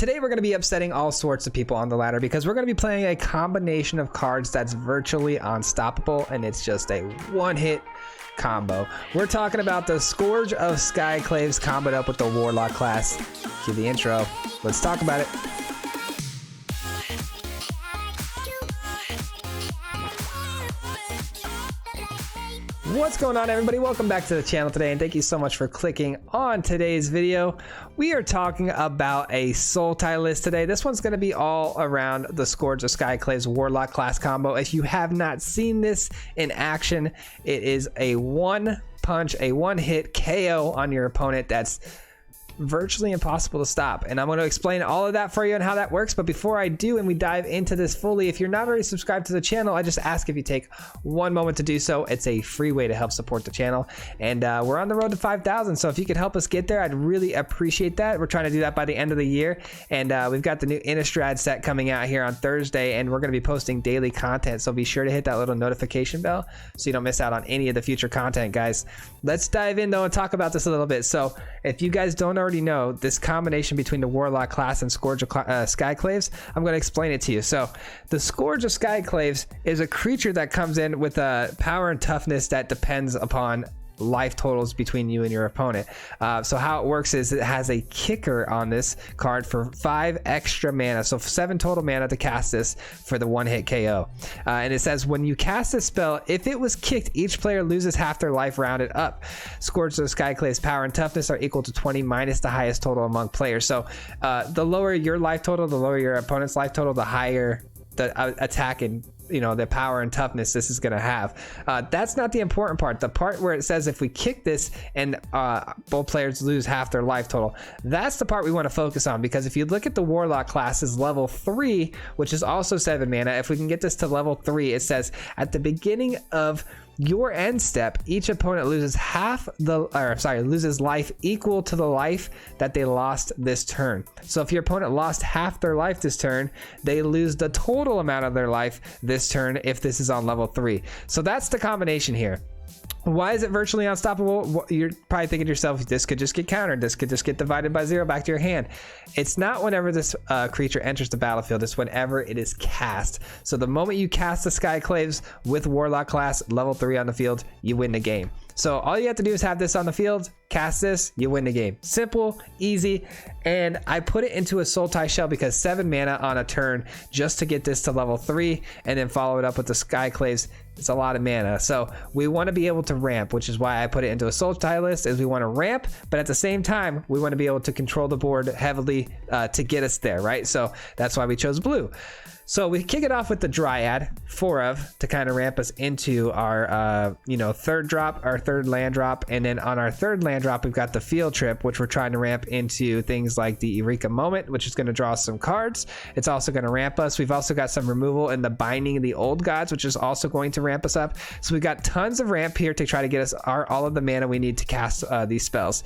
Today we're going to be upsetting all sorts of people on the ladder because we're going to be playing a combination of cards that's virtually unstoppable, and it's just a one-hit combo. We're talking about the Scourge of Skyclaves comboed up with the Warlock class. Cue the intro. Let's talk about it. What's going on, everybody? Welcome back to the channel today, and thank you so much for clicking on today's video. We are talking about a Sultai list today. This one's going to be all around the Scourge of Skyclaves Warlock class combo. If you have not seen this in action, it is a one-punch, a one-hit KO on your opponent that's virtually impossible to stop, and I'm going to explain all of that for you and how that works. But before I do and we dive into this fully, if you're not already subscribed to the channel, I just ask if you take one moment to do so. It's a free way to help support the channel, and we're on the road to 5,000, so if you could help us get there, I'd really appreciate that. We're trying to do that by the end of the year, and we've got the new Innistrad set coming out here on Thursday, and we're going to be posting daily content, so be sure to hit that little notification bell so you don't miss out on any of the future content, guys. Let's dive in though and talk about this a little bit. So if you guys don't already know, this combination between the Warlock class and Scourge of Skyclaves, I'm going to explain it to you. So the Scourge of Skyclaves is a creature that comes in with a power and toughness that depends upon life totals between you and your opponent. So how it works is it has a kicker on this card for 5 extra mana, so 7 total mana to cast this for the one-hit KO. And it says when you cast this spell, if it was kicked, each player loses half their life rounded up. Scourge of Skyclaves power and toughness are equal to 20 minus the highest total among players. So the lower your life total, the lower your opponent's life total, the higher the attack and the power and toughness this is going to have. That's not the important part. The part where it says if we kick this and both players lose half their life total, that's the part we want to focus on, because if you look at the Warlock class is level 3, which is also 7 mana. If we can get this to level 3, it says at the beginning of your end step, each opponent loses loses life equal to the life that they lost this turn. So if your opponent lost half their life this turn, they lose the total amount of their life this turn if this is on level 3. So that's the combination here. Why is it virtually unstoppable? You're probably thinking to yourself, this could just get countered. This could just get divided by 0 back to your hand. It's not whenever this creature enters the battlefield. It's whenever it is cast. So the moment you cast the Skyclaves with Warlock class, level 3 on the field, you win the game. So all you have to do is have this on the field, cast this, you win the game. Simple, easy, and I put it into a Sultai shell because 7 mana on a turn just to get this to level 3 and then follow it up with the Skyclaves. It's a lot of mana. So we want to be able to ramp, which is why I put it into a Sultai list, is we want to ramp, but at the same time, we want to be able to control the board heavily to get us there, right? So that's why we chose blue. So we kick it off with the Dryad, 4 of, to kind of ramp us into our, third drop, our third land drop. And then on our third land drop, we've got the Field Trip, which we're trying to ramp into things like the Eureka Moment, which is going to draw some cards. It's also going to ramp us. We've also got some removal in the Binding of the Old Gods, which is also going to ramp us up. So we've got tons of ramp here to try to get us all of the mana we need to cast these spells.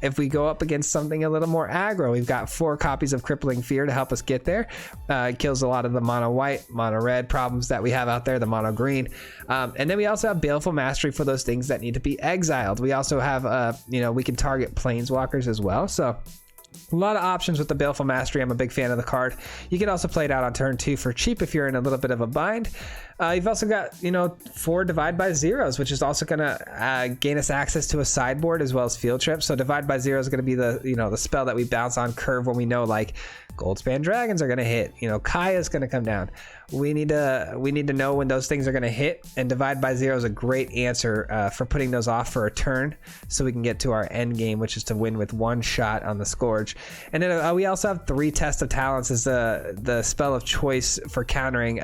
If we go up against something a little more aggro, we've got 4 copies of Crippling Fear to help us get there. It kills a lot of the mono white, mono red problems that we have out there, the mono green, and then we also have Baleful Mastery for those things that need to be exiled. We also have we can target planeswalkers as well, so a lot of options with the Baleful Mastery. I'm a big fan of the card. You can also play it out on turn 2 for cheap if you're in a little bit of a bind. You've also got 4 Divide by Zeros, which is also going to gain us access to a sideboard as well as Field Trip. So Divide by Zero is going to be the the spell that we bounce on curve when we know like Goldspan Dragons are going to hit. Kaya is going to come down. We need to know when those things are going to hit, and Divide by Zero is a great answer for putting those off for a turn, so we can get to our end game, which is to win with 1 shot on the Scourge. And then we also have 3 Test of Talents as the spell of choice for countering,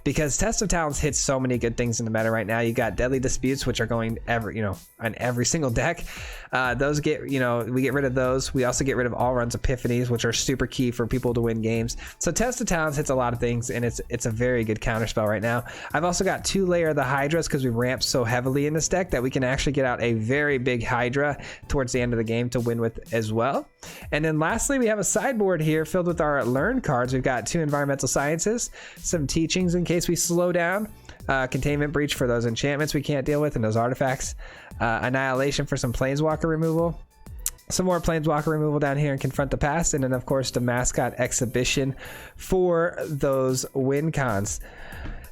because Test of Talents hits so many good things in the meta right now. You got Deadly Disputes, which are going on every single deck. Those we get rid of those. We also get rid of All Runs Epiphanies, which are super key for people to win games. So Test of Talents hits a lot of things, and it's a very good counter spell right now. I've also got 2 Layer of the Hydras because we ramped so heavily in this deck that we can actually get out a very big Hydra towards the end of the game to win with as well. And then lastly, we have a sideboard here filled with our Learn cards. We've got 2 Environmental Sciences, some Teachings in case we slow down, Containment Breach for those enchantments we can't deal with and those artifacts, Annihilation for some Planeswalker removal, some more planeswalker removal down here and confront the past, and then of course the mascot exhibition for those win cons.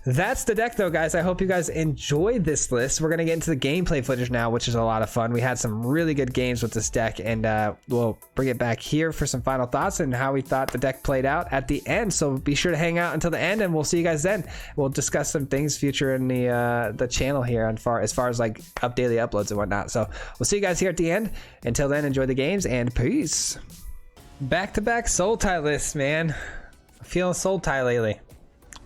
That's the deck though, guys. I hope you guys enjoyed this list. We're gonna get into the gameplay footage now, which is a lot of fun. We had some really good games with this deck, and we'll bring it back here for some final thoughts and how we thought the deck played out at the end. So be sure to hang out until the end, and we'll see you guys then. We'll discuss some things future in the channel here, as far as like daily uploads and whatnot. So we'll see you guys here at the end. Until then, enjoy the games and peace. Back-to-back Sultai lists, man. Feeling Sultai lately.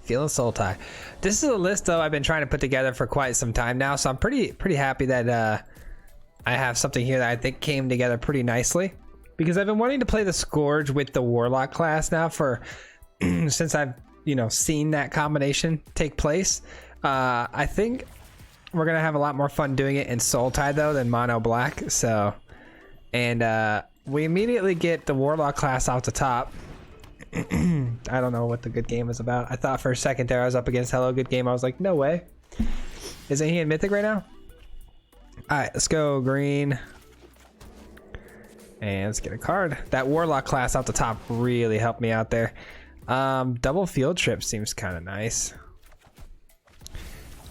Feeling Sultai. This is a list though I've been trying to put together for quite some time now, so I'm pretty happy that I have something here that I think came together pretty nicely, because I've been wanting to play the Scourge with the Warlock class now for since I've seen that combination take place. I think we're gonna have a lot more fun doing it in Sultai though than mono black. So, and we immediately get the Warlock class off the top. I don't know what the good game is about. I thought for a second there I was up against Hello Good Game. I was like, no way. Isn't he in Mythic right now? Alright, let's go green. And let's get a card. That Warlock class off the top really helped me out there. Double field trip seems kind of nice.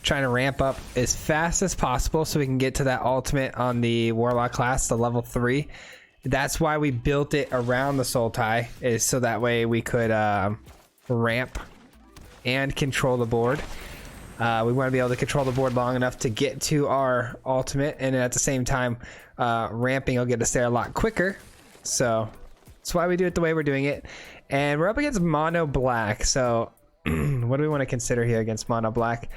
Trying to ramp up as fast as possible so we can get to that ultimate on the Warlock class, the level 3. That's why we built it around the Sultai, is so that way we could ramp and control the board. We want to be able to control the board long enough to get to our ultimate, and at the same time ramping will get us there a lot quicker. So that's why we do it the way we're doing it. And we're up against mono black, so what do we want to consider here against mono black?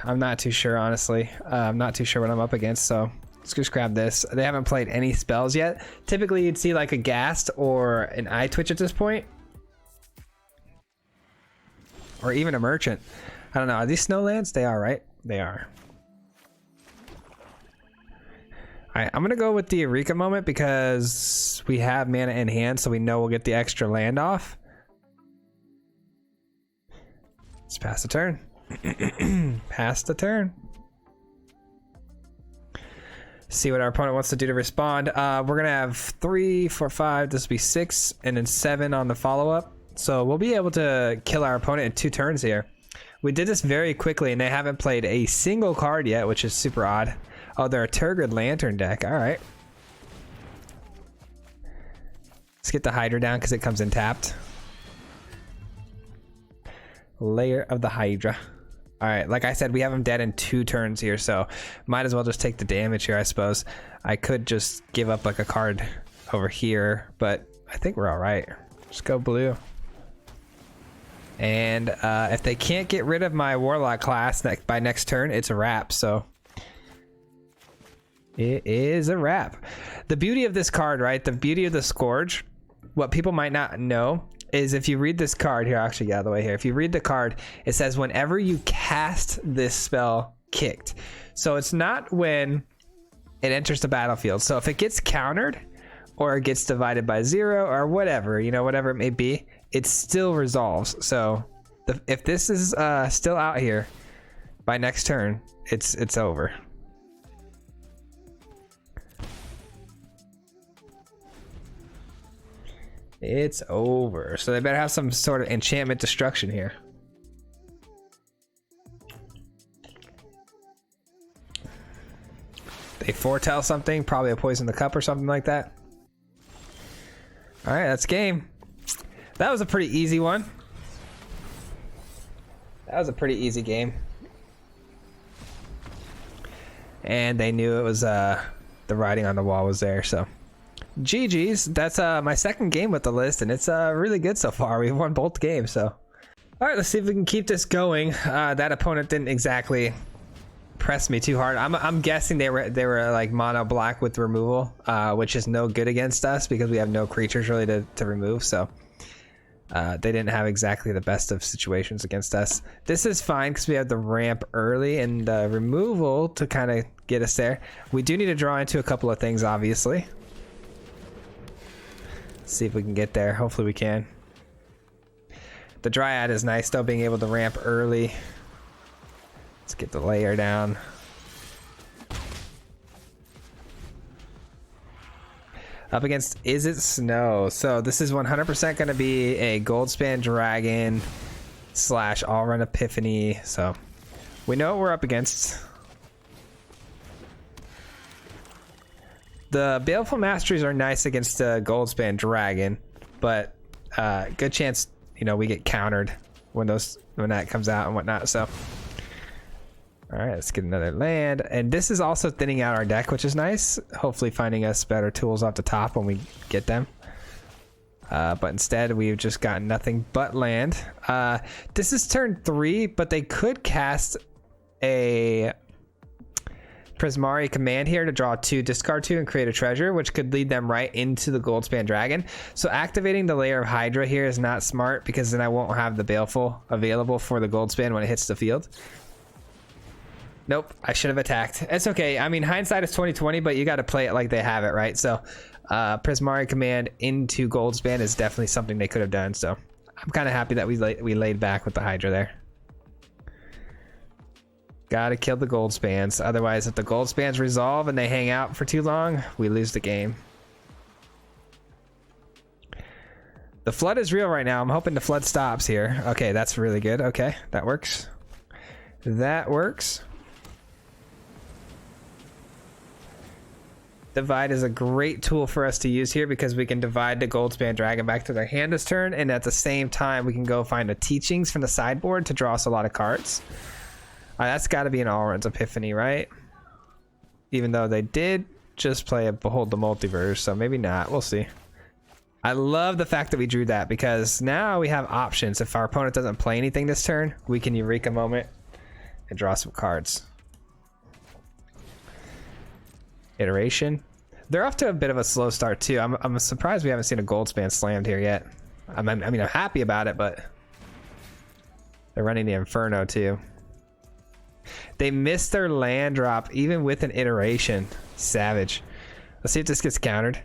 I'm not too sure, honestly. I'm not too sure what I'm up against, so let's just grab this. They haven't played any spells yet. Typically you'd see like a Ghast or an Eye Twitch at this point, or even a Merchant. I don't know, are these Snowlands? They are, right? They are. Alright, I'm gonna go with the Eureka moment because we have mana in hand, so we know we'll get the extra land off. Let's pass the turn. Pass the turn. See what our opponent wants to do to respond. We're gonna have 3, 4, 5. This will be 6, and then 7 on the follow-up. So we'll be able to kill our opponent in 2 turns here. We did this very quickly, and they haven't played a single card yet, which is super odd. Oh, they're a Turgid Lantern deck. All right. Let's get the Hydra down because it comes in tapped. Layer of the Hydra. All right, like I said, we have him dead in 2 turns here, so might as well just take the damage here, I suppose. I could just give up like a card over here, but I think we're all right. Just go blue. And if they can't get rid of my Warlock class by next turn, it's a wrap, so it is a wrap. The beauty of this card, right? The beauty of the Scourge, what people might not know is if you read this card here, actually get out of the way here. If you read the card, it says whenever you cast this spell, kicked. So it's not when it enters the battlefield. So if it gets countered or it gets divided by 0 or whatever, whatever it may be, it still resolves. So if this is still out here by next turn, it's over. It's over. So they better have some sort of enchantment destruction here. They foretell something, probably a poison the cup or something like that. All right, that's game. That was a pretty easy one. That was a pretty easy game. And they knew it was the writing on the wall was there, so GG's. That's my second game with the list, and it's really good so far. We've won both games, so all right, let's see if we can keep this going. That opponent didn't exactly press me too hard. I'm guessing they were like mono black with removal, which is no good against us because we have no creatures really to remove, so they didn't have exactly the best of situations against us. This is fine because we have the ramp early and removal to kind of get us there. We do need to draw into a couple of things, obviously. See if we can get there. Hopefully we can. The Dryad is nice though, being able to ramp early. Let's get the layer down. Up against Is It Snow? So this is 100% going to be a Goldspan Dragon / All Run Epiphany. So we know what we're up against. The Baleful Masteries are nice against the Goldspan Dragon, but good chance, you know, we get countered when that comes out and whatnot. So all right, let's get another land. And this is also thinning out our deck, which is nice. Hopefully finding us better tools off the top when we get them. But instead, we've just got nothing but land. This is turn 3, but they could cast a Prismari command here to draw 2, discard 2, and create a treasure, which could lead them right into the Goldspan Dragon. So activating the Lair of Hydra here is not smart, because then I won't have the Baleful available for the Goldspan when it hits the field. Nope, I should have attacked. It's okay. I mean, hindsight is 20/20, but you got to play it like they have it, right? So Prismari command into Goldspan is definitely something they could have done. So I'm kind of happy that we laid back with the Hydra there. Gotta kill the Goldspans. Otherwise, if the Goldspans resolve and they hang out for too long, we lose the game. The flood is real right now. I'm hoping the flood stops here. Okay, that's really good. Okay, that works. That works. Divide is a great tool for us to use here, because we can divide the Goldspan Dragon back to their hand this turn, and at the same time we can go find the teachings from the sideboard to draw us a lot of cards. That's got to be an All-Runs Epiphany, right? Even though they did just play a Behold the Multiverse, so maybe not. We'll see. I love the fact that we drew that, because now we have options. If our opponent doesn't play anything this turn, we can Eureka Moment and draw some cards. Iteration. They're off to a bit of a slow start too. I'm surprised we haven't seen a Goldspan slammed here yet. I mean, I'm happy about it, but they're running the Inferno too. They missed their land drop even with an iteration. Savage. Let's see if this gets countered.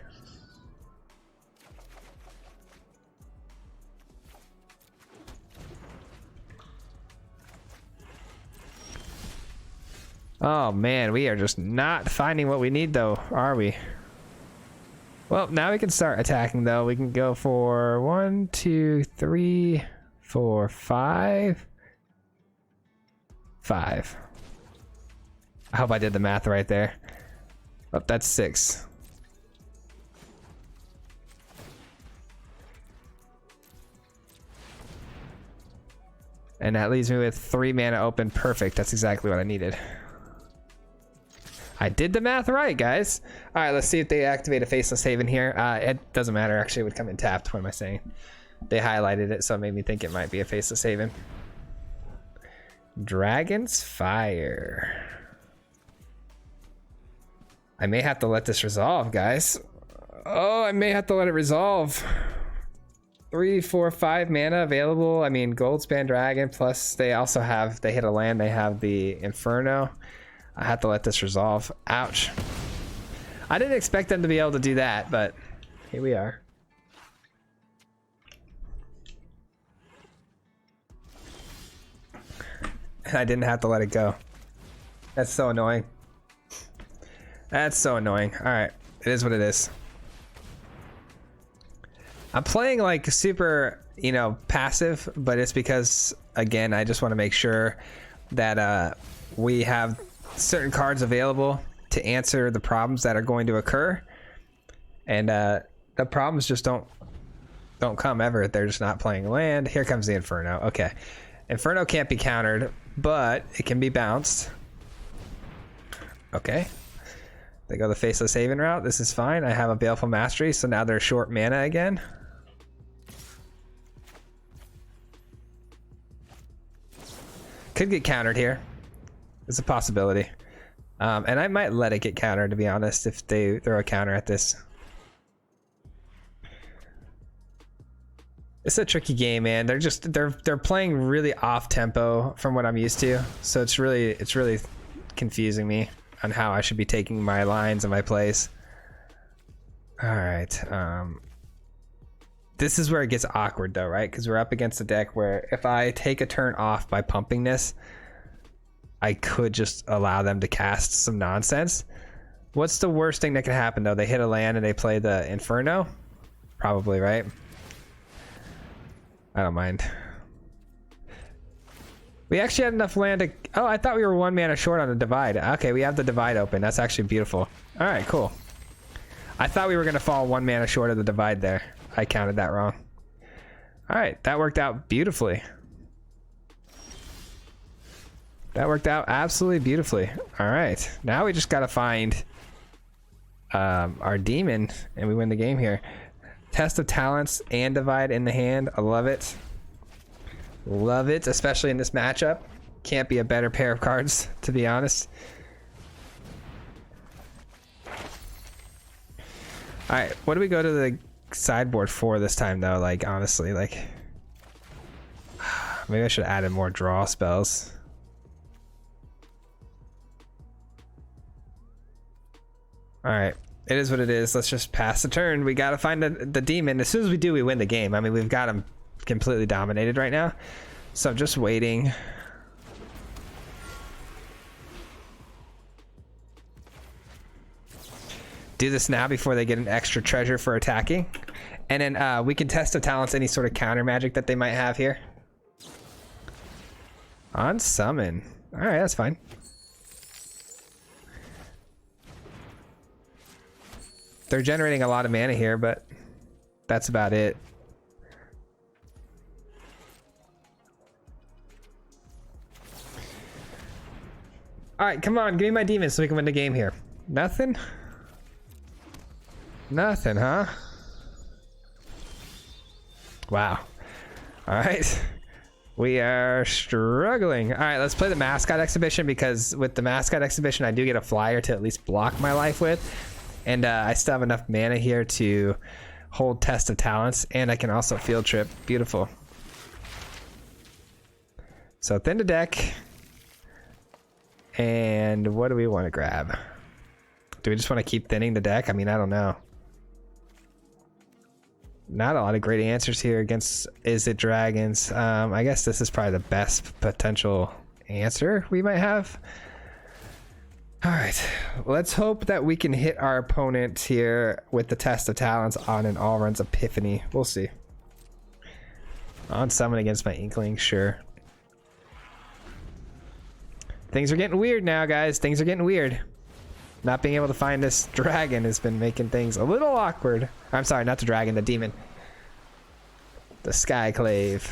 Oh man, we are just not finding what we need though, are we? Well, now we can start attacking though. We can go for 1, 2, 3, 4, 5. 5. I hope I did the math right there. Oh, that's 6. And that leaves me with 3 mana open. Perfect. That's exactly what I needed. I did the math right, guys. All right, let's see if they activate a Faceless Haven here. It doesn't matter. Actually, it would come in tapped. What am I saying? They highlighted it, so it made me think it might be a Faceless Haven. Dragon's Fire. I may have to let this resolve, guys. Oh, I may have to let it resolve. 3, 4, 5 mana available. I mean, Goldspan Dragon, plus they also have, they hit a land, they have the Inferno. I have to let this resolve. Ouch. I didn't expect them to be able to do that, but here we are. I didn't have to let it go. That's so annoying. That's so annoying. All right, it is what it is. I'm playing like super, you know, passive, but it's because, again, I just want to make sure that we have certain cards available to answer the problems that are going to occur, and the problems just don't come ever. They're just not playing land. Here comes the Inferno. Okay, Inferno can't be countered, but it can be bounced. Okay, they go the Faceless Haven route. This is fine. I have a Baleful Mastery, so now they're short mana again. Could get countered here. It's a possibility. And I might let it get countered, to be honest, if they throw a counter at this. It's a tricky game, man. They're playing really off tempo from what I'm used to. So it's really confusing me on how I should be taking my lines and my plays. All right. This is where it gets awkward though, right? Because we're up against a deck where if I take a turn off by pumping this, I could just allow them to cast some nonsense. What's the worst thing that can happen though? They hit a land and they play the Inferno? Probably, right? I don't mind. We actually had enough land to... Oh, I thought we were 1 mana short on the Divide. Okay, we have the Divide open. That's actually beautiful. All right, cool. I thought we were going to fall 1 mana short of the Divide there. I counted that wrong. All right, that worked out beautifully. That worked out absolutely beautifully. All right, now we just got to find our demon, and we win the game here. Test of Talents and Divide in the hand. I love it. Love it, especially in this matchup. Can't be a better pair of cards, to be honest. All right, what do we go to the sideboard for this time, though? Like, honestly, like... Maybe I should have added more draw spells. All right, it is what it is. Let's just pass the turn. We got to find the demon. As soon as we do, we win the game. I mean, we've got him completely dominated right now. So I'm just waiting. Do this now before they get an extra treasure for attacking. And then we can test the talents, any sort of counter magic that they might have here. On summon. All right, that's fine. They're generating a lot of mana here, but that's about it. All right, come on, give me my demon so we can win the game here. Nothing? Nothing, huh? Wow. All right. We are struggling. All right, let's play the Mascot Exhibition, because with the Mascot Exhibition, I do get a flyer to at least block my life with. And I still have enough mana here to hold Test of Talents, and I can also Field Trip. Beautiful. So thin the deck. And what do we want to grab? Do we just want to keep thinning the deck? I mean, I don't know. Not a lot of great answers here against Is It Dragons. I guess this is probably the best potential answer we might have. All right, let's hope that we can hit our opponent here with the Test of Talents on an All Runs Epiphany. We'll see. On summon against my Inkling, sure. Things are getting weird now, guys. Things are getting weird. Not being able to find this dragon has been making things a little awkward. I'm sorry, not the dragon, the demon. The Skyclave.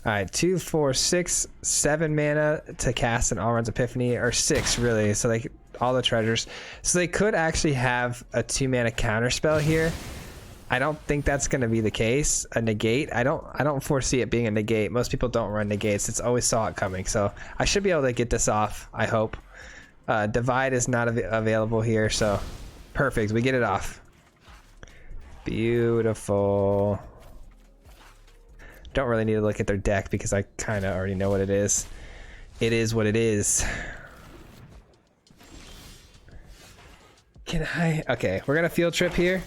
All right, 2, 4, 6, 7 mana to cast an All Runs Epiphany, or 6 really. So they all the treasures. So they could actually have a 2 mana counter spell here. I don't think that's going to be the case. A negate. I don't foresee it being a negate. Most people don't run negates. It's always saw it coming. So I should be able to get this off. I hope. Divide is not available here, so perfect. We get it off. Beautiful. Don't really need to look at their deck because I kind of already know what it is. It is what it is. Can I? Okay, we're gonna Field Trip here,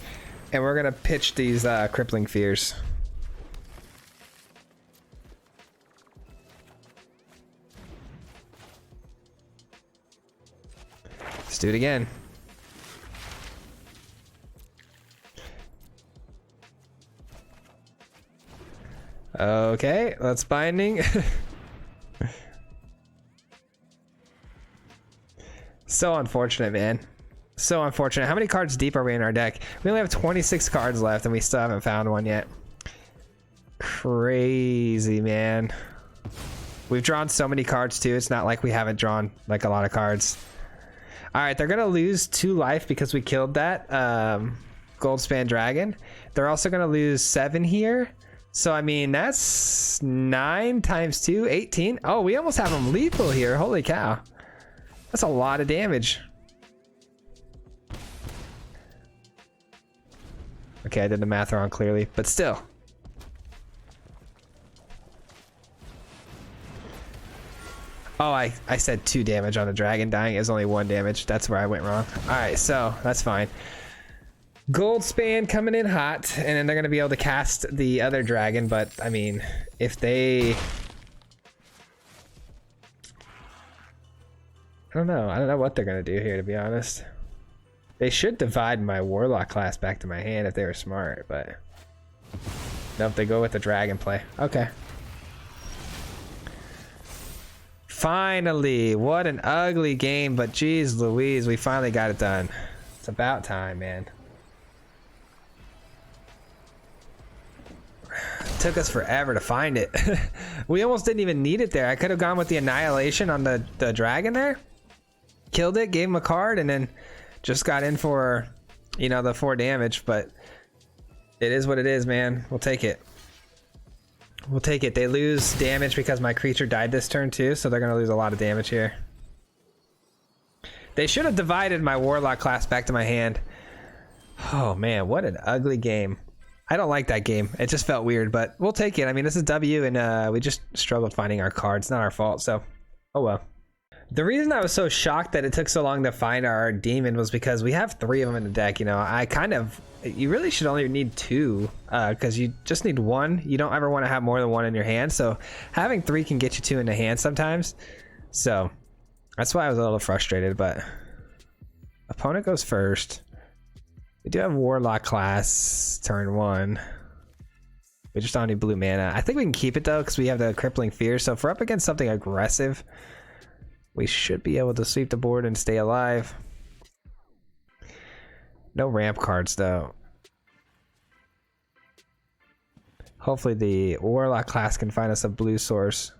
and we're gonna pitch these Crippling Fears. Let's do it again. Okay, that's binding. So unfortunate, man. So unfortunate. How many cards deep are we in our deck? We only have 26 cards left and we still haven't found one yet. Crazy, man. We've drawn so many cards too. It's not like we haven't drawn like a lot of cards. All right, they're gonna lose 2 life because we killed that Goldspan Dragon. They're also gonna lose 7 here. So, I mean, that's 9 times 2, 18. Oh, we almost have them lethal here. Holy cow. That's a lot of damage. Okay, I did the math wrong clearly, but still. Oh, I said 2 damage on the dragon dying. It was only 1 damage. That's where I went wrong. All right, so that's fine. Goldspan coming in hot, and then they're going to be able to cast the other dragon, but I mean, if they... I don't know. I don't know what they're gonna do here, to be honest. They should divide my Warlock class back to my hand if they were smart, but nope, they go with the dragon play. Okay. Finally, what an ugly game, but geez Louise, we finally got it done. It's about time, man. It took us forever to find it. We almost didn't even need it there. I could have gone with the annihilation on the dragon there. Killed it, gave him a card, and then just got in for, you know, the 4 damage, but it is what it is, man. We'll take it. We'll take it. They lose damage because my creature died this turn too, so they're going to lose a lot of damage here. They should have divided my Warlock class back to my hand. Oh man, what an ugly game. I don't like that game. It just felt weird, but we'll take it. I mean, this is W, and we just struggled finding our cards. Not our fault, so oh well. The reason I was so shocked that it took so long to find our demon was because we have 3 of them in the deck. You know, you really should only need 2 because you just need 1. You don't ever want to have more than 1 in your hand, so having 3 can get you 2 in the hand sometimes. So that's why I was a little frustrated, but opponent goes first. We do have Warlock class turn 1. We just don't need blue mana. I think we can keep it though because we have the crippling fear, so if we're up against something aggressive, we should be able to sweep the board and stay alive. No ramp cards though. Hopefully the Warlock class can find us a blue source.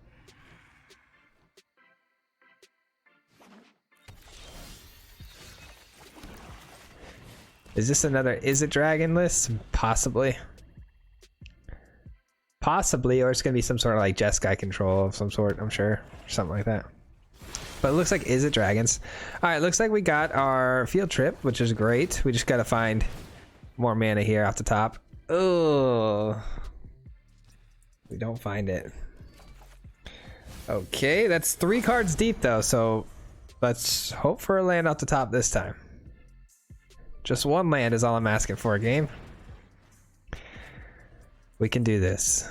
Is this another Is It Dragon list? Possibly. Possibly, or it's gonna be some sort of like Jeskai control of some sort, I'm sure. Something like that. But it looks like Is It Dragons. Alright, looks like we got our field trip, which is great. We just gotta find more mana here off the top. Oh, we don't find it. Okay, that's 3 cards deep though, so let's hope for a land off the top this time. Just 1 land is all I'm asking for, a game. We can do this.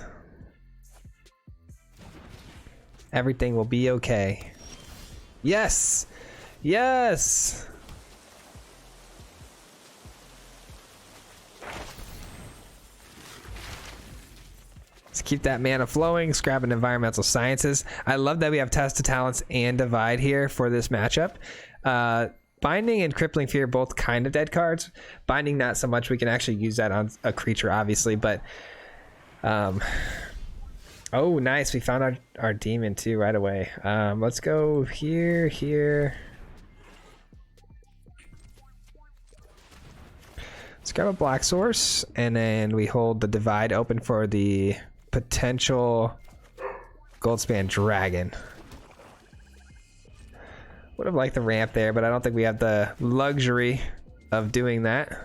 Everything will be okay. Yes! Yes! Let's keep that mana flowing, scrapping environmental sciences. I love that we have Test of Talents and Divide here for this matchup. Binding and Crippling Fear, both kind of dead cards. Binding not so much, we can actually use that on a creature obviously, but oh nice, we found our demon too right away. Let's go here. Let's grab a black source, and then we hold the Divide open for the potential Goldspan Dragon. Would have liked the ramp there, but I don't think we have the luxury of doing that.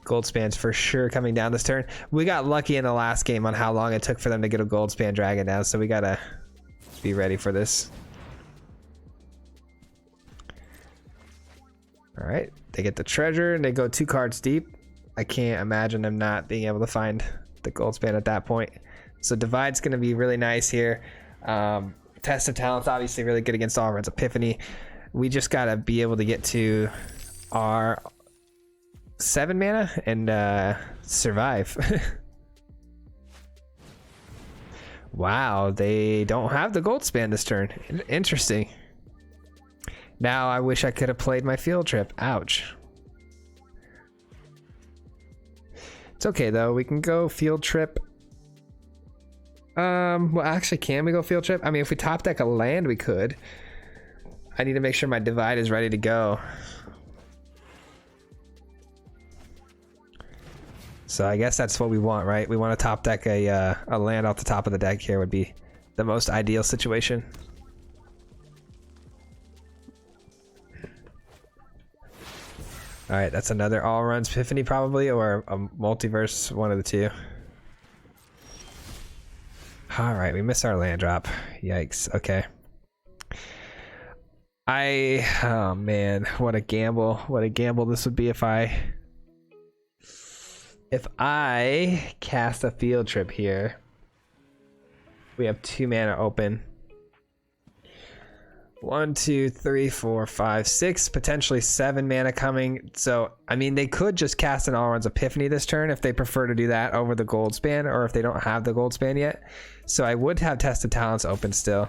Goldspan's for sure coming down this turn. We got lucky in the last game on how long it took for them to get a Goldspan Dragon down, so we gotta be ready for this. Alright, they get the treasure and they go 2 cards deep. I can't imagine them not being able to find the Goldspan at that point. So Divide's gonna be really nice here. Test of Talents obviously really good against Allrun's Epiphany. We just gotta be able to get to our 7 mana and survive. Wow, they don't have the Goldspan this turn. Interesting. Now I wish I could have played my field trip. Ouch. It's okay though, we can go field trip. Well actually, can we go field trip? I mean, if we top deck a land, we could. I need to make sure my Divide is ready to go. So I guess that's what we want, right? We want to top deck a land off the top of the deck here would be the most ideal situation. Alright, that's another Allrun's Epiphany probably, or a multiverse, one of the two. Alright, we missed our land drop. Yikes, okay. Oh man, what a gamble. What a gamble this would be if I cast a field trip here. We have 2 mana open. 1, 2, 3, 4, 5, 6, potentially 7 mana coming. So, I mean, they could just cast an Alrund's Epiphany this turn if they prefer to do that over the gold span, or if they don't have the gold span yet. So I would have Test of Talents open still.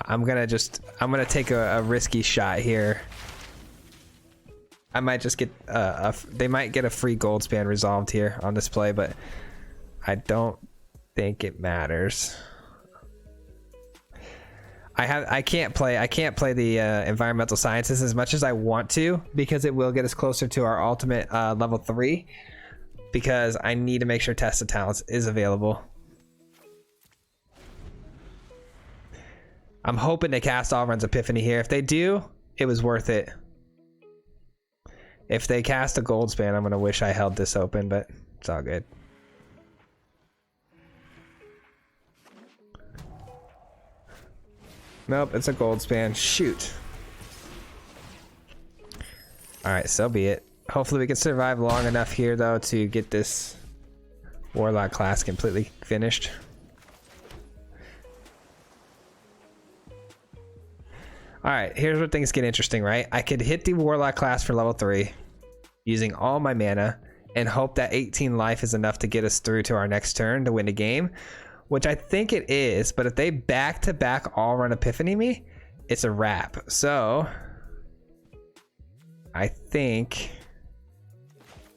I'm gonna take a risky shot here. I might just get they might get a free gold span resolved here on this play, but I don't think it matters. I can't play the environmental sciences as much as I want to, because it will get us closer to our ultimate level 3, because I need to make sure Test of Talents is available. I'm hoping to cast Alrund's Epiphany here. If they do, it was worth it. If they cast a gold span, I'm gonna wish I held this open, but it's all good. Nope, it's a gold span. Shoot. Alright, so be it. Hopefully we can survive long enough here, though, to get this Warlock class completely finished. Alright, here's where things get interesting, right? I could hit the Warlock class for level 3 using all my mana and hope that 18 life is enough to get us through to our next turn to win the game, which I think it is. But if they back-to-back Alrund Epiphany me, it's a wrap. So I think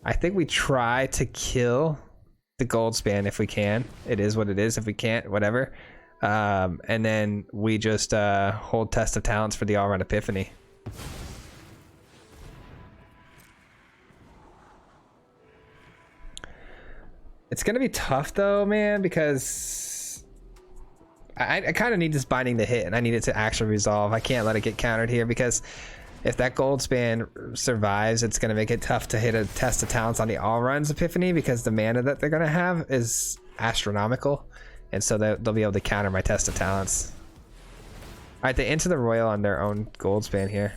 we try to kill the gold span if we can. It is what it is. If we can't, whatever. And then we just hold Test of Talents for the Alrund Epiphany. It's gonna be tough though, man, because I kind of need this binding to hit, and I need it to actually resolve. I can't let it get countered here, because if that gold span survives, it's gonna make it tough to hit a Test of Talents on the Alrund's Epiphany, because the mana that they're gonna have is astronomical. And so they'll be able to counter my Test of Talents. All right, they enter the Royal on their own gold span here.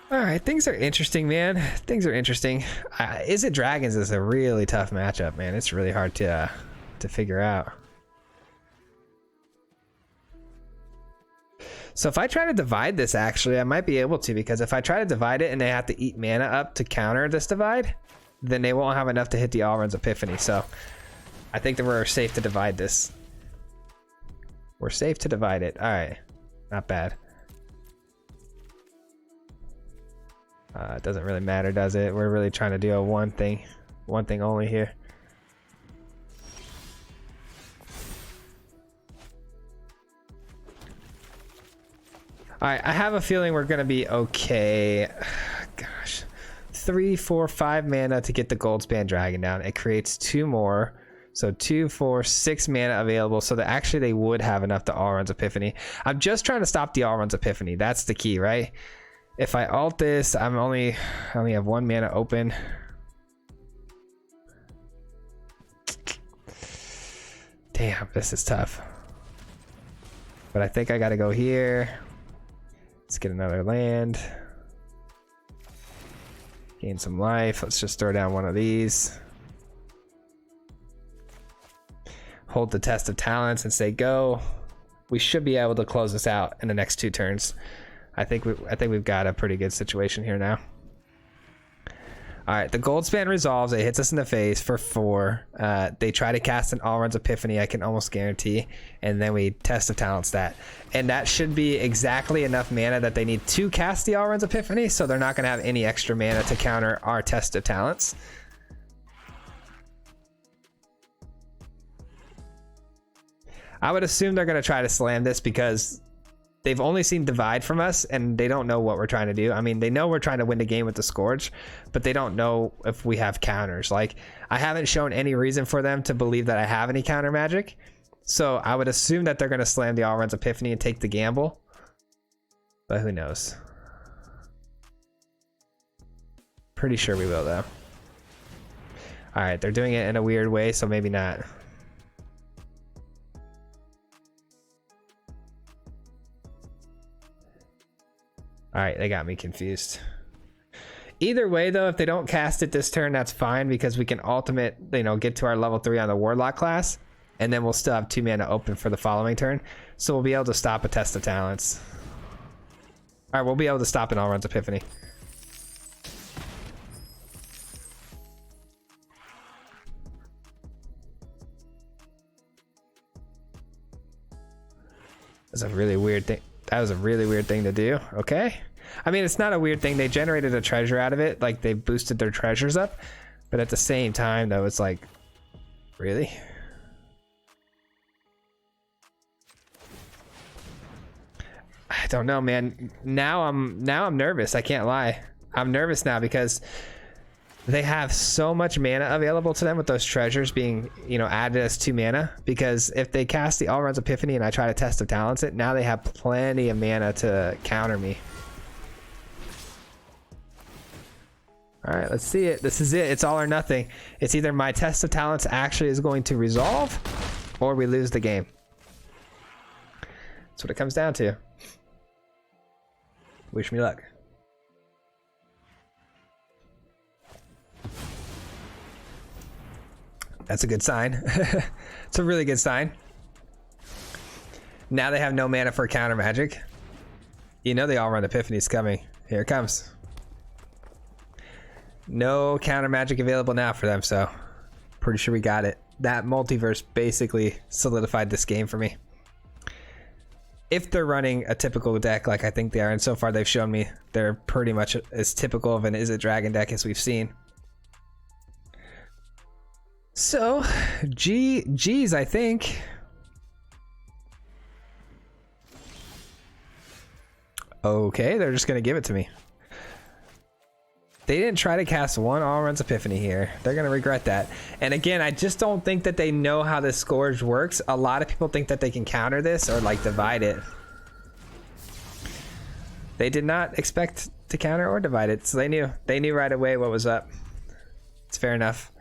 All right, things are interesting, man. Things are interesting. Is it Dragons is a really tough matchup, man. It's really hard to figure out. So if I try to divide this, actually, I might be able to, because if I try to divide it and they have to eat mana up to counter this divide, then they won't have enough to hit the Alrund's Epiphany. So I think that we're safe to divide this. We're safe to divide it. All right, not bad. It doesn't really matter, does it? We're really trying to do a one thing only here. All right, I have a feeling we're gonna be okay. Gosh. 3, 4, 5 mana to get the gold span dragon down. It creates 2 more, so 2, 4, 6 mana available, so that actually they would have enough to Alrund's Epiphany. I'm just trying to stop the Alrund's Epiphany. That's the key, right? If I alt this, I only have 1 mana open. Damn, this is tough. But I think I gotta go here. Let's get another land. Gain some life. Let's just throw down one of these. Hold the Test of Talents and say go. We should be able to close this out in the next 2 turns. I think we've got a pretty good situation here now. All right, the gold span resolves. It hits us in the face for 4. They try to cast an Alrund's Epiphany, I can almost guarantee, and then we Test of Talents that. And that should be exactly enough mana that they need to cast the Alrund's Epiphany, so they're not going to have any extra mana to counter our Test of Talents. I would assume they're going to try to slam this, because they've only seen divide from us, and they don't know what we're trying to do. I mean, they know we're trying to win the game with the Scourge, but they don't know if we have counters. Like, I haven't shown any reason for them to believe that I have any counter magic. So I would assume that they're going to slam the Alrund's Epiphany and take the gamble. But who knows? Pretty sure we will, though. All right, they're doing it in a weird way, so maybe not. All right, they got me confused. Either way though, if they don't cast it this turn, that's fine, because we can ultimate, you know, get to our level 3 on the Warlock class, and then we'll still have 2 mana open for the following turn. So we'll be able to stop a Test of Talents. All right, we'll be able to stop an All Runs Epiphany. That's a really weird thing. That was a really weird thing to do. Okay. I mean, it's not a weird thing. They generated a treasure out of it. Like, they boosted their treasures up. But at the same time, though, it's like, really? I don't know, man. Now I'm nervous. I can't lie. I'm nervous now because they have so much mana available to them with those treasures being, you know, added as 2 mana. Because if they cast the All Runs Epiphany and I try to Test of Talents it, now they have plenty of mana to counter me. All right, let's see it. This is it. It's all or nothing. It's either my Test of Talents actually is going to resolve, or we lose the game. That's what it comes down to. Wish me luck. That's a good sign. It's a really good sign. Now they have no mana for counter magic. You know they all run Epiphany's coming. Here it comes. No counter magic available now for them, so pretty sure we got it. That multiverse basically solidified this game for me. If they're running a typical deck like I think they are, and so far they've shown me they're pretty much as typical of an Is It Dragon deck as we've seen. So, GG's, I think. Okay, they're just gonna give it to me. They didn't try to cast one All Runs Epiphany here. They're gonna regret that. And again, I just don't think that they know how this Scourge works. A lot of people think that they can counter this or like divide it. They did not expect to counter or divide it, so they knew right away what was up. It's fair enough.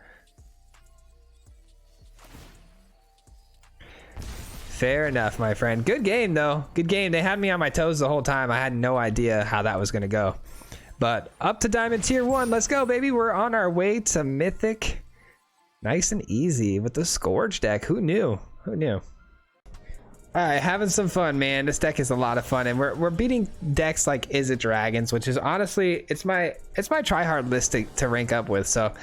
Fair enough, my friend. Good game though. Good game. They had me on my toes the whole time. I had no idea how that was gonna go. But up to Diamond Tier 1. Let's go, baby. We're on our way to Mythic. Nice and easy with the Scourge deck. Who knew? Who knew? Alright, having some fun, man. This deck is a lot of fun, and we're beating decks like Is It Dragons, which is honestly, it's my try-hard list to rank up with, so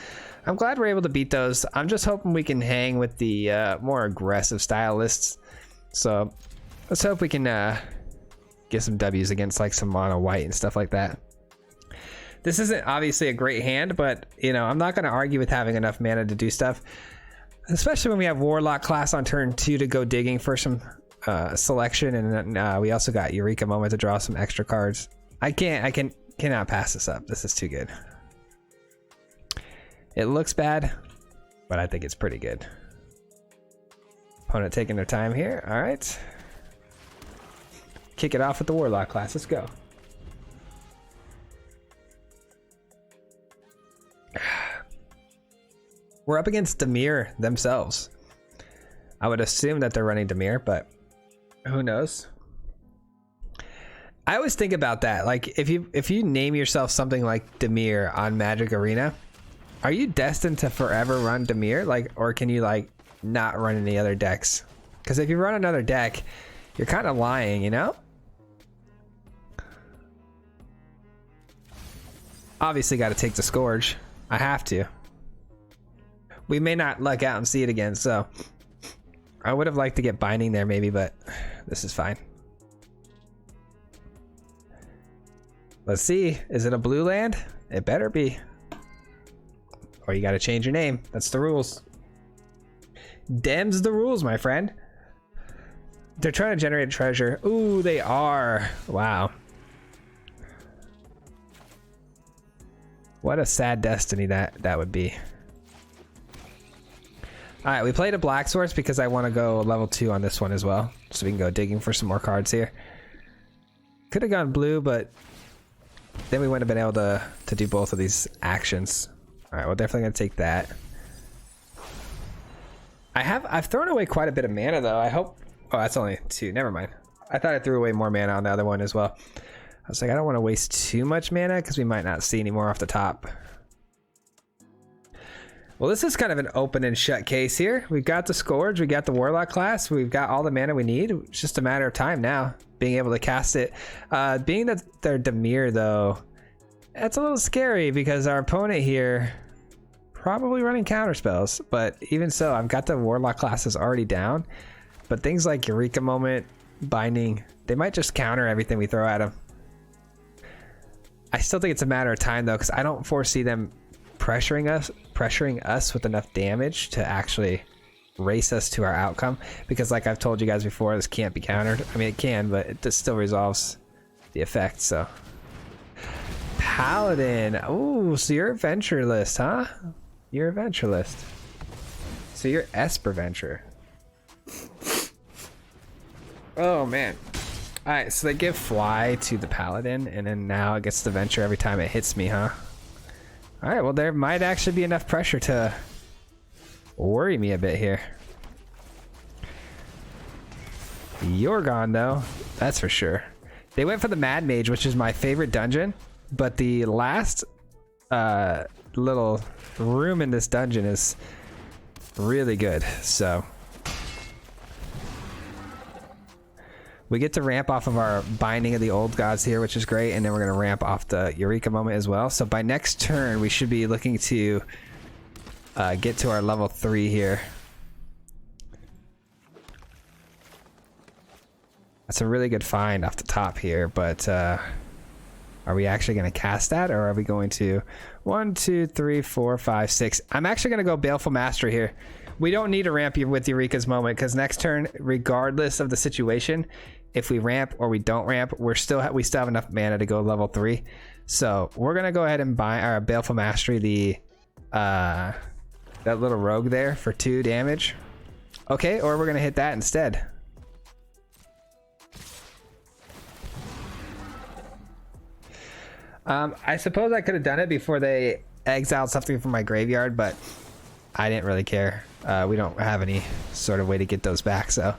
I'm glad we're able to beat those. I'm just hoping we can hang with the more aggressive style lists. So let's hope we can get some W's against like some mono white and stuff like that. This isn't obviously a great hand, but you know, I'm not going to argue with having enough mana to do stuff, especially when we have Warlock class on turn 2 to go digging for some selection, and then we also got Eureka Moment to draw some extra cards. I cannot pass this up. This is too good. It looks bad, but I think it's pretty good. Opponent taking their time here. All right, kick it off with the Warlock class. Let's go. We're up against Dimir themselves. I would assume that they're running Dimir, but who knows? I always think about that. Like, if you name yourself something like Dimir on Magic Arena, are you destined to forever run Dimir? Like, or can you like not run any other decks? Because if you run another deck, you're kind of lying, you know? Obviously got to take the Scourge. I have to. We may not luck out and see it again, so I would have liked to get Binding there maybe, but this is fine. Let's see. Is it a blue land? It better be. Or you got to change your name. That's the rules. Dem's the rules, my friend. They're trying to generate a treasure. Ooh, they are. Wow. What a sad destiny that would be. All right, we played a black source because I want to go level 2 on this one as well, so we can go digging for some more cards here. Could have gone blue, but then we wouldn't have been able to do both of these actions. All right, we're definitely gonna take that. I've thrown away quite a bit of mana though. I hope. Oh, that's only 2. Never mind. I thought I threw away more mana on the other one as well. I was like, I don't want to waste too much mana because we might not see any more off the top. Well, this is kind of an open and shut case here. We've got the Scourge, we got the Warlock class, we've got all the mana we need. It's just a matter of time now, being able to cast it. Being that they're Dimir though, that's a little scary because our opponent here probably running counter spells, but even so, I've got the Warlock classes already down. But things like Eureka Moment, Binding, they might just counter everything we throw at them. I still think it's a matter of time though, because I don't foresee them pressuring us with enough damage to actually race us to our outcome, because like I've told you guys before, this can't be countered. I mean, it can, but it just still resolves the effect. So Paladin, oh, so you're adventurelist, huh? You're adventurelist, so you're Esper Venture. Oh man. All right, so they give fly to the Paladin, and then now it gets the venture every time it hits me, huh? All right, well, there might actually be enough pressure to worry me a bit here. You're gone, though. That's for sure. They went for the Mad Mage, which is my favorite dungeon, but the last little room in this dungeon is really good, so... We get to ramp off of our Binding of the Old Gods here, which is great, and then we're going to ramp off the Eureka Moment as well. So by next turn, we should be looking to get to our level 3 here. That's a really good find off the top here, but are we actually going to cast that, or are we going to 1, 2, 3, 4, 5, 6? I'm actually going to go Baleful Mastery here. We don't need to ramp you with Eureka's Moment, because next turn, regardless of the situation, if we ramp or we don't ramp, we still have enough mana to go level 3. So we're gonna go ahead and buy our Baleful Mastery, the that little rogue there, for 2 damage. Okay, or we're gonna hit that instead. I suppose I could have done it before they exiled something from my graveyard, but I didn't really care. We don't have any sort of way to get those back, so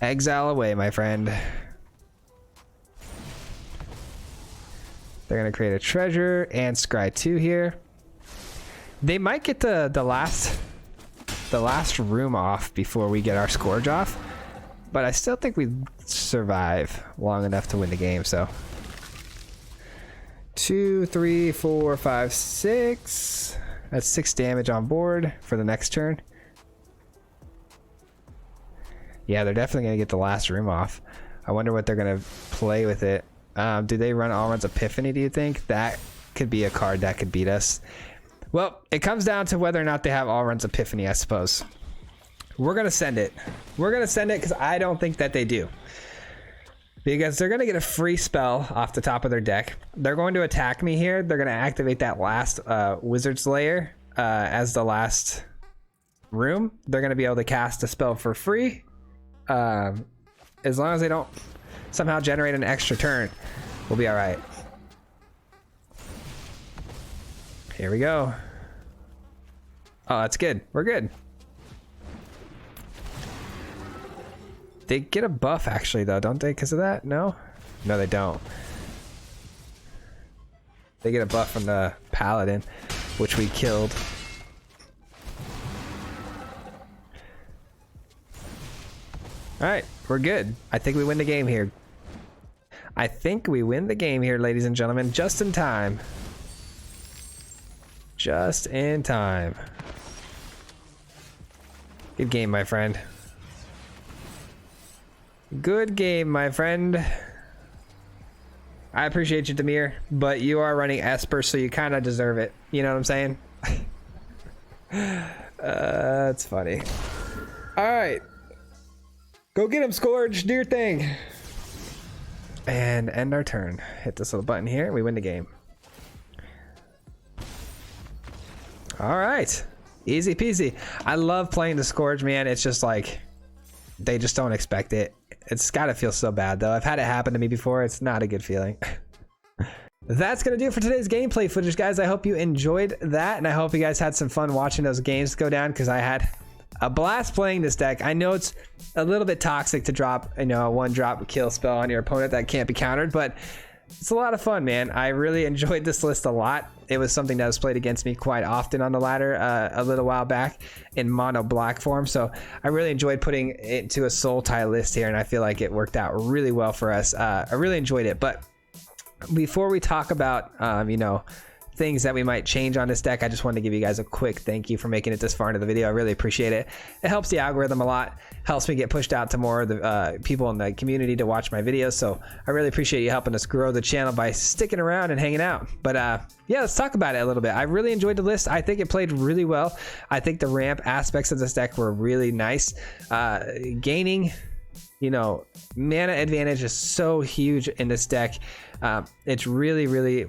exile away, my friend. They're gonna create a treasure and scry 2 here. They might get the last room off before we get our Scourge off, but I still think we survive long enough to win the game. So 2, 3, 4, 5, 6. That's 6 damage on board for the next turn. Yeah, they're definitely going to get the last room off. I wonder what they're going to play with it. Do they run Allrun's Epiphany, do you think? That could be a card that could beat us. Well, it comes down to whether or not they have Allrun's Epiphany, I suppose. We're going to send it. We're going to send it because I don't think that they do. Because they're going to get a free spell off the top of their deck. They're going to attack me here. They're going to activate that last Wizard's Lair as the last room. They're going to be able to cast a spell for free. As long as they don't somehow generate an extra turn, we'll be all right. Here we go. Oh, that's good. We're good. They get a buff actually though, don't they, because of that? No? No, they don't. They get a buff from the Paladin, which we killed. Alright, we're good. I think we win the game here. I think we win the game here, ladies and gentlemen, just in time. Just in time. Good game, my friend. Good game, my friend. I appreciate you, Dimir, but you are running Esper, so you kind of deserve it. You know what I'm saying? That's funny. All right. Go get him, Scourge. Do your thing. And end our turn. Hit this little button here. We win the game. All right. Easy peasy. I love playing the Scourge, man. It's just like, they just don't expect it. It's got to feel so bad, though. I've had it happen to me before. It's not a good feeling. That's going to do it for today's gameplay footage, guys. I hope you enjoyed that, and I hope you guys had some fun watching those games go down, because I had a blast playing this deck. I know it's a little bit toxic to drop, you know, a 1-drop kill spell on your opponent that can't be countered, but it's a lot of fun, man. I really enjoyed this list a lot. It was something that was played against me quite often on the ladder a little while back in mono black form. So I really enjoyed putting it into a Sultai list here, and I feel like it worked out really well for us. I really enjoyed it. But before we talk about, you know, things that we might change on this deck, I just wanted to give you guys a quick thank you for making it this far into the video. I really appreciate it. It helps the algorithm a lot, helps me get pushed out to more of the people in the community to watch my videos. So I really appreciate you helping us grow the channel by sticking around and hanging out. But yeah, let's talk about it a little bit. I really enjoyed the list. I think it played really well. I think the ramp aspects of this deck were really nice. Gaining, you know, mana advantage is so huge in this deck. It's really, really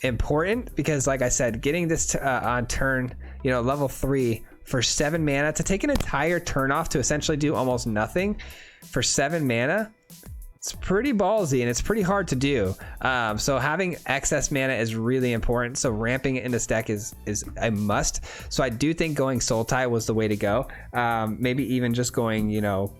important because, like I said, getting this on turn, you know, level 3 for 7 mana to take an entire turn off to essentially do almost nothing for 7 mana, it's pretty ballsy and it's pretty hard to do. So having excess mana is really important. So ramping it in this deck is a must. So I do think going Sultai was the way to go. Maybe even just going, you know,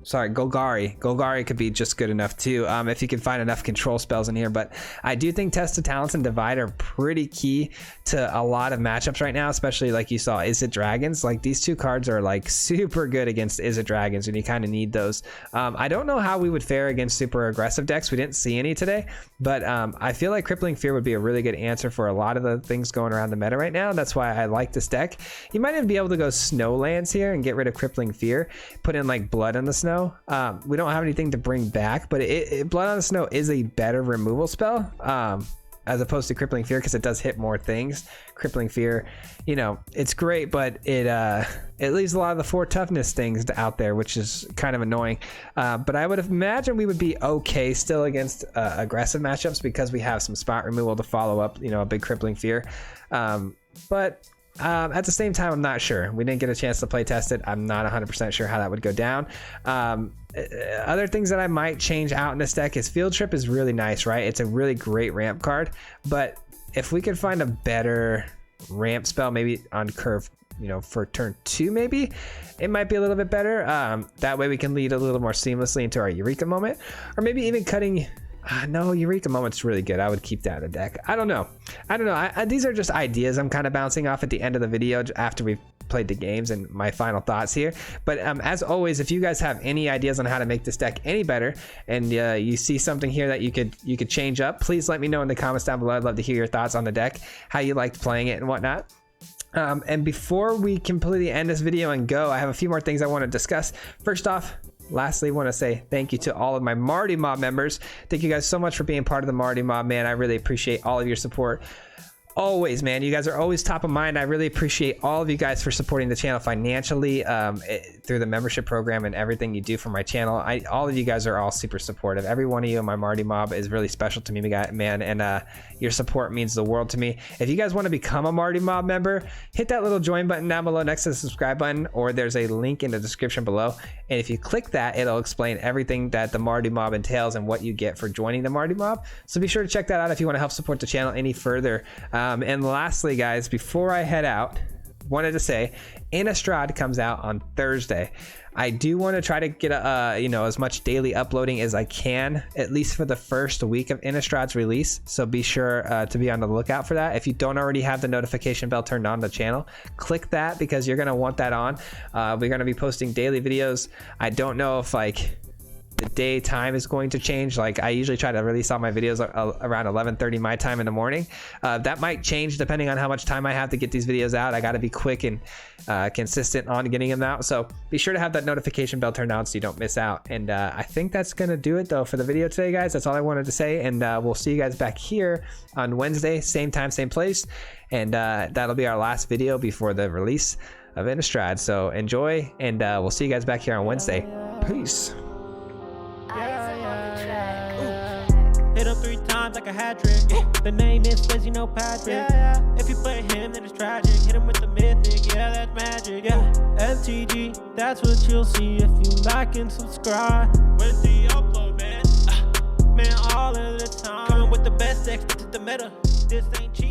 sorry, Golgari. Golgari could be just good enough too, if you can find enough control spells in here. But I do think Test of Talents and Divide are pretty key to a lot of matchups right now, especially like you saw Izzet Dragons. Like these two cards are like super good against Izzet Dragons, and you kind of need those. I don't know how we would fare against super aggressive decks. We didn't see any today, but I feel like Crippling Fear would be a really good answer for a lot of the things going around the meta right now. That's why I like this deck. You might even be able to go Snowlands here and get rid of Crippling Fear, put in like Blood on the Snow. We don't have anything to bring back, but Blood on the Snow is a better removal spell as opposed to Crippling Fear, because it does hit more things. Crippling Fear, you know, it's great, but it leaves a lot of the 4 toughness things out there, which is kind of annoying. But I would imagine we would be okay still against aggressive matchups because we have some spot removal to follow up, you know, a big Crippling Fear. But at the same time, I'm not sure. We didn't get a chance to play test it. I'm not 100% sure how that would go down. Other things that I might change out in this deck is Field Trip is really nice, right? It's a really great ramp card, but if we could find a better ramp spell, maybe on curve, you know, for turn 2, maybe it might be a little bit better. That way we can lead a little more seamlessly into our Eureka moment, or maybe even cutting. No, Eureka Moment's really good. I would keep that in the deck. I don't know. These are just ideas I'm kind of bouncing off at the end of the video after we've played the games and my final thoughts here. But as always, if you guys have any ideas on how to make this deck any better, and you see something here that you could change up, please let me know in the comments down below. I'd love to hear your thoughts on the deck, how you liked playing it and whatnot. And before we completely end this video and go, I have a few more things I want to discuss. First off, lastly, want to say thank you to all of my Marty Mob members. Thank you guys so much for being part of the Marty Mob, man. I really appreciate all of your support. Always, man, you guys are always top of mind. I really appreciate all of you guys for supporting the channel financially through the membership program and everything you do for my channel. All of you guys are all super supportive. Every one of you in my Marty Mob is really special to me, man, and your support means the world to me. If you guys want to become a Marty Mob member, hit that little join button down below next to the subscribe button, or there's a link in the description below. And if you click that, it'll explain everything that the Marty Mob entails and what you get for joining the Marty Mob. So be sure to check that out if you want to help support the channel any further. And lastly, guys, before I head out, wanted to say Innistrad comes out on Thursday. I do want to try to get you know, as much daily uploading as I can, at least for the first week of Innistrad's release. So be sure to be on the lookout for that. If you don't already have the notification bell turned on the channel, click that because you're going to want that on. We're going to be posting daily videos. I don't know if like the day time is going to change. Like I usually try to release all my videos around 11:30 my time in the morning. That might change depending on how much time I have to get these videos out. I got to be quick and consistent on getting them out. So be sure to have that notification bell turned on so you don't miss out. And I think that's going to do it though for the video today, guys. That's all I wanted to say. And we'll see you guys back here on Wednesday, same time, same place. And that'll be our last video before the release of Innistrad. So enjoy, and we'll see you guys back here on Wednesday. Peace. Hit him 3 times like a hat trick. The name is Swayze, no Patrick. If you play him, then it's tragic. Hit him with the mythic, yeah, that's magic. FTG, that's what you'll see if you like and subscribe. Where's the upload, man? Man, all of the time. Coming with the best decks, this is the meta. This ain't cheap.